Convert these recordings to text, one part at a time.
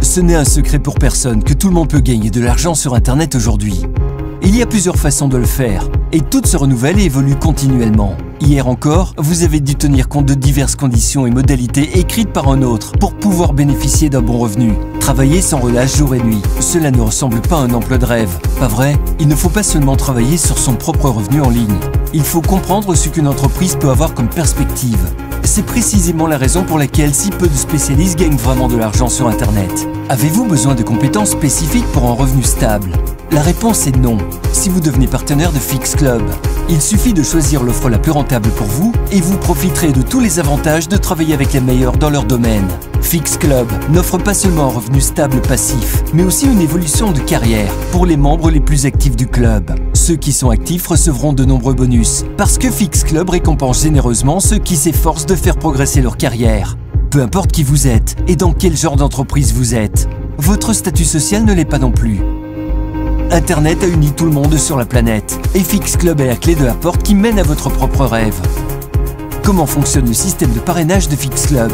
Ce n'est un secret pour personne que tout le monde peut gagner de l'argent sur Internet aujourd'hui. Il y a plusieurs façons de le faire, et toutes se renouvellent et évoluent continuellement. Hier encore, vous avez dû tenir compte de diverses conditions et modalités écrites par un autre pour pouvoir bénéficier d'un bon revenu. Travailler sans relâche jour et nuit, cela ne ressemble pas à un emploi de rêve. Pas vrai? Il ne faut pas seulement travailler sur son propre revenu en ligne. Il faut comprendre ce qu'une entreprise peut avoir comme perspective. C'est précisément la raison pour laquelle si peu de spécialistes gagnent vraiment de l'argent sur Internet. Avez-vous besoin de compétences spécifiques pour un revenu stable? La réponse est non, si vous devenez partenaire de Fix Club. Il suffit de choisir l'offre la plus rentable pour vous et vous profiterez de tous les avantages de travailler avec les meilleurs dans leur domaine. Fix Club n'offre pas seulement un revenu stable passif, mais aussi une évolution de carrière pour les membres les plus actifs du club. Ceux qui sont actifs recevront de nombreux bonus, parce que Fix Club récompense généreusement ceux qui s'efforcent de faire progresser leur carrière. Peu importe qui vous êtes et dans quel genre d'entreprise vous êtes, votre statut social ne l'est pas non plus. Internet a uni tout le monde sur la planète et Fix Club est la clé de la porte qui mène à votre propre rêve. Comment fonctionne le système de parrainage de Fix Club?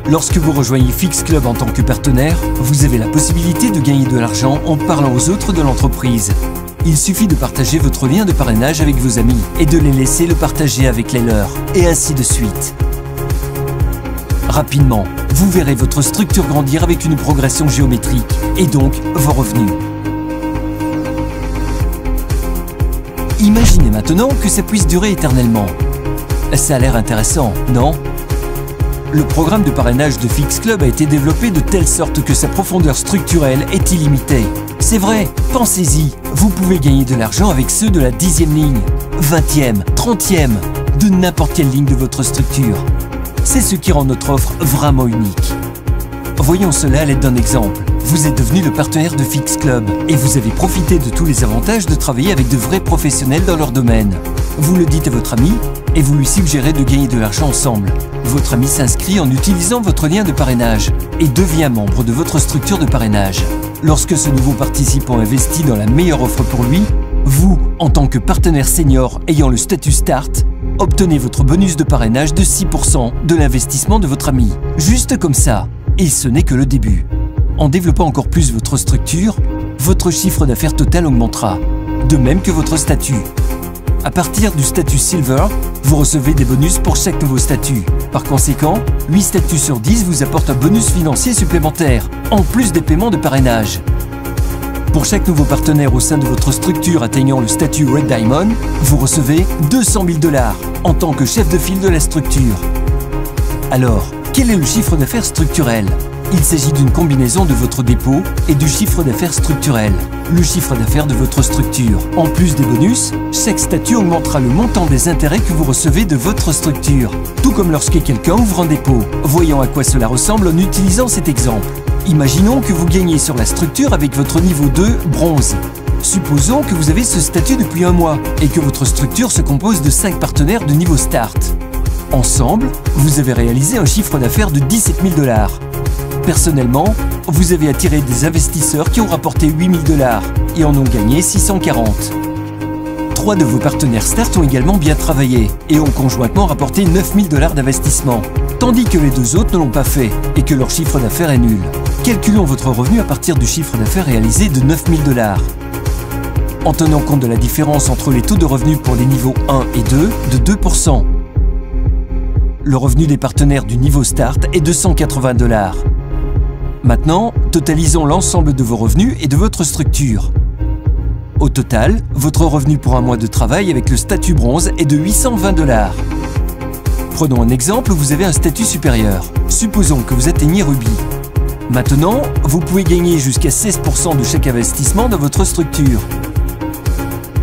Lorsque vous rejoignez Fix Club en tant que partenaire, vous avez la possibilité de gagner de l'argent en parlant aux autres de l'entreprise. Il suffit de partager votre lien de parrainage avec vos amis et de les laisser le partager avec les leurs, et ainsi de suite. Rapidement, vous verrez votre structure grandir avec une progression géométrique, et donc vos revenus. Imaginez maintenant que ça puisse durer éternellement. Ça a l'air intéressant, non? Le programme de parrainage de Fix Club a été développé de telle sorte que sa profondeur structurelle est illimitée. C'est vrai, pensez-y, vous pouvez gagner de l'argent avec ceux de la 10e ligne, 20e, 30e, de n'importe quelle ligne de votre structure. C'est ce qui rend notre offre vraiment unique. Voyons cela à l'aide d'un exemple. Vous êtes devenu le partenaire de Fix Club et vous avez profité de tous les avantages de travailler avec de vrais professionnels dans leur domaine. Vous le dites à votre ami et vous lui suggérez de gagner de l'argent ensemble. Votre ami s'inscrit en utilisant votre lien de parrainage et devient membre de votre structure de parrainage. Lorsque ce nouveau participant investit dans la meilleure offre pour lui, vous, en tant que partenaire senior ayant le statut Start, obtenez votre bonus de parrainage de 6% de l'investissement de votre ami. Juste comme ça. Et ce n'est que le début. En développant encore plus votre structure, votre chiffre d'affaires total augmentera, de même que votre statut. À partir du statut Silver, vous recevez des bonus pour chaque nouveau statut. Par conséquent, 8 statuts sur 10 vous apportent un bonus financier supplémentaire, en plus des paiements de parrainage. Pour chaque nouveau partenaire au sein de votre structure atteignant le statut Red Diamond, vous recevez 200 000 $ en tant que chef de file de la structure. Alors, quel est le chiffre d'affaires structurel? Il s'agit d'une combinaison de votre dépôt et du chiffre d'affaires structurel, le chiffre d'affaires de votre structure. En plus des bonus, chaque statut augmentera le montant des intérêts que vous recevez de votre structure, tout comme lorsque quelqu'un ouvre un dépôt. Voyons à quoi cela ressemble en utilisant cet exemple. Imaginons que vous gagnez sur la structure avec votre niveau 2 bronze. Supposons que vous avez ce statut depuis un mois et que votre structure se compose de 5 partenaires de niveau Start. Ensemble, vous avez réalisé un chiffre d'affaires de 17 000 $. Personnellement, vous avez attiré des investisseurs qui ont rapporté 8 000 $ et en ont gagné 640. 3 de vos partenaires Start ont également bien travaillé et ont conjointement rapporté 9 000 $ d'investissement, tandis que les 2 autres ne l'ont pas fait et que leur chiffre d'affaires est nul. Calculons votre revenu à partir du chiffre d'affaires réalisé de 9 000 $. En tenant compte de la différence entre les taux de revenus pour les niveaux 1 et 2 de 2%. Le revenu des partenaires du niveau Start est de 180 $. Maintenant, totalisons l'ensemble de vos revenus et de votre structure. Au total, votre revenu pour un mois de travail avec le statut bronze est de 820 $. Prenons un exemple où vous avez un statut supérieur. Supposons que vous atteignez Ruby. Maintenant, vous pouvez gagner jusqu'à 16% de chaque investissement dans votre structure.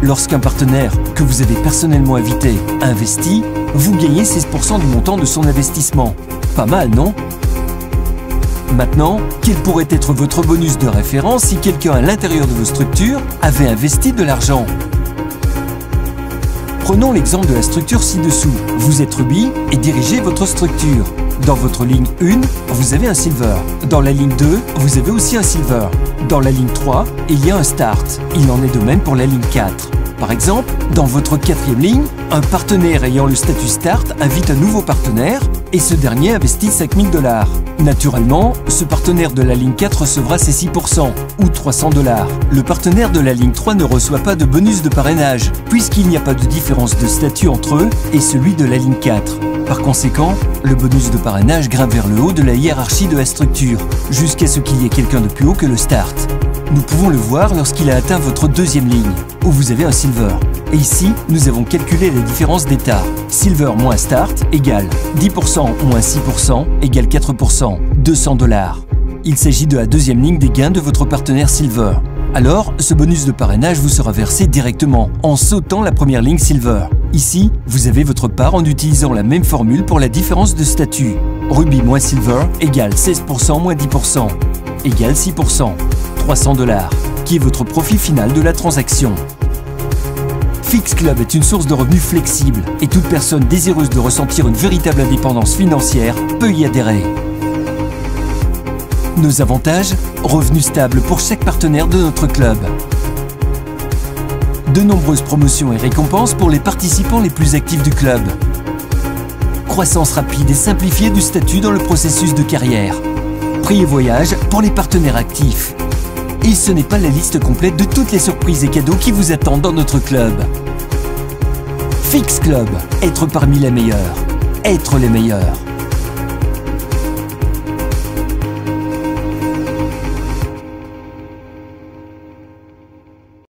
Lorsqu'un partenaire que vous avez personnellement invité investit, vous gagnez 16% du montant de son investissement. Pas mal, non? Maintenant, quel pourrait être votre bonus de référence si quelqu'un à l'intérieur de vos structures avait investi de l'argent? Prenons l'exemple de la structure ci-dessous. Vous êtes Ruby et dirigez votre structure. Dans votre ligne 1, vous avez un Silver. Dans la ligne 2, vous avez aussi un Silver. Dans la ligne 3, il y a un Start. Il en est de même pour la ligne 4. Par exemple, dans votre 4e ligne, un partenaire ayant le statut Start invite un nouveau partenaire et ce dernier investit 5 000 $. Naturellement, ce partenaire de la ligne 4 recevra ses 6% ou 300 $. Le partenaire de la ligne 3 ne reçoit pas de bonus de parrainage puisqu'il n'y a pas de différence de statut entre eux et celui de la ligne 4. Par conséquent, le bonus de parrainage grimpe vers le haut de la hiérarchie de la structure jusqu'à ce qu'il y ait quelqu'un de plus haut que le Start. Nous pouvons le voir lorsqu'il a atteint votre 2e ligne, où vous avez un Silver. Et ici, nous avons calculé la différence d'état. Silver moins Start égale 10% moins 6% égale 4%, 200 $. Il s'agit de la 2e ligne des gains de votre partenaire Silver. Alors, ce bonus de parrainage vous sera versé directement, en sautant la première ligne Silver. Ici, vous avez votre part en utilisant la même formule pour la différence de statut. Ruby moins Silver égale 16% moins 10% égale 6%, 300 $, qui est votre profit final de la transaction. Fix Club est une source de revenus flexible et toute personne désireuse de ressentir une véritable indépendance financière peut y adhérer. Nos avantages, revenus stables pour chaque partenaire de notre club. De nombreuses promotions et récompenses pour les participants les plus actifs du club. Croissance rapide et simplifiée du statut dans le processus de carrière. Prix et voyage pour les partenaires actifs. Et ce n'est pas la liste complète de toutes les surprises et cadeaux qui vous attendent dans notre club. Fix Club, être parmi les meilleurs, être les meilleurs.